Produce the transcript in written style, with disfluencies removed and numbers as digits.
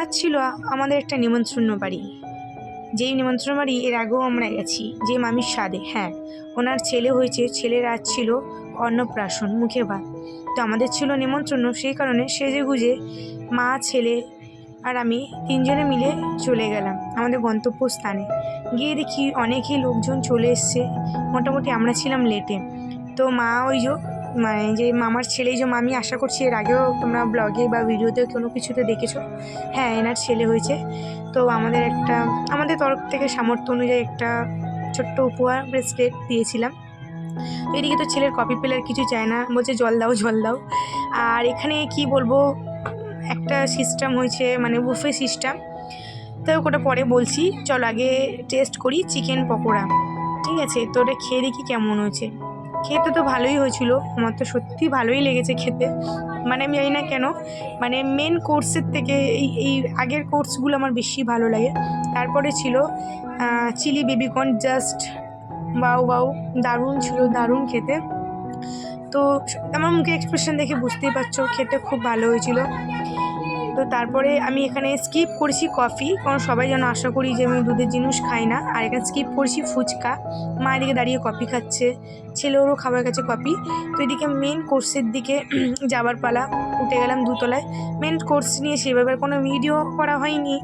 আজ ছিল আমাদের একটা নিমন্ত্রণ বাড়ি, যেই নিমন্ত্রণ বাড়ি এর আগেও আমরা গেছি, যে মামির স্বাদে। হ্যাঁ, ওনার ছেলে হয়েছে, ছেলের আজ ছিল অন্নপ্রাশন, মুখে ভাত। তো আমাদের ছিল নিমন্ত্রণ, সেই কারণে সেজে গুজে মা, ছেলে আর আমি তিনজনে মিলে চলে গেলাম আমাদের গন্তব্যস্থানে। গিয়ে দেখি অনেকই লোকজন চলে এসছে, মোটামুটি আমরা ছিলাম লেটে। তো মা ওই মানে যে মামার ছেলে, যে মামি, আশা করছি এর আগেও তোমরা ব্লগে বা ভিডিওতে কোনো কিছুতে দেখেছো। হ্যাঁ, এনার ছেলে হয়েছে। তো আমাদের তরফ থেকে সামর্থ্য অনুযায়ী একটা ছোট্ট উপহার ব্রেসলেট দিয়েছিলাম। তো এদিকে তো ছেলের কপি পেলে আর কিছু চায় না, বলছে জল দাও জল দাও। আর এখানে কি বলবো, একটা সিস্টেম হয়েছে, মানে বুফে সিস্টেম। তো ওটা পরে বলছি, চল আগে টেস্ট করি চিকেন পকোড়া। ঠিক আছে, তো ওটা খেয়ে দেখি কেমন হয়েছে। খেতে তো ভালোই হয়েছিল, আমার তো সত্যি ভালোই লেগেছে খেতে। মানে আমি জানি না কেন, মানে মেন কোর্সের থেকে এই আগের কোর্সগুলো আমার বেশি ভালো লাগে। তারপরে ছিল চিলি বেবিকর্ন, জাস্ট বাউ বাউ, দারুণ ছিল, দারুণ খেতে। তো আমার মুখে এক্সপ্রেশন দেখে বুঝতেই পারছো খেতে খুব ভালো হয়েছিল। তো তারপরে আমি এখানে স্কিপ করেছি কফি, কারণ সবাই যেন আশা করি যে আমি দুধের জিনিস খাই না। আর এখানে স্কিপ করেছি ফুচকা। মা এদিকে দাঁড়িয়ে কফি খাচ্ছে, ছেলেরও খাবার কাছে কফি। তো এদিকে মেন কোর্সের দিকে যাবার পালা, উঠে গেলাম দুতলায়। মেন কোর্স নিয়ে সেভাবে কোনো ভিডিও করা হয়নি,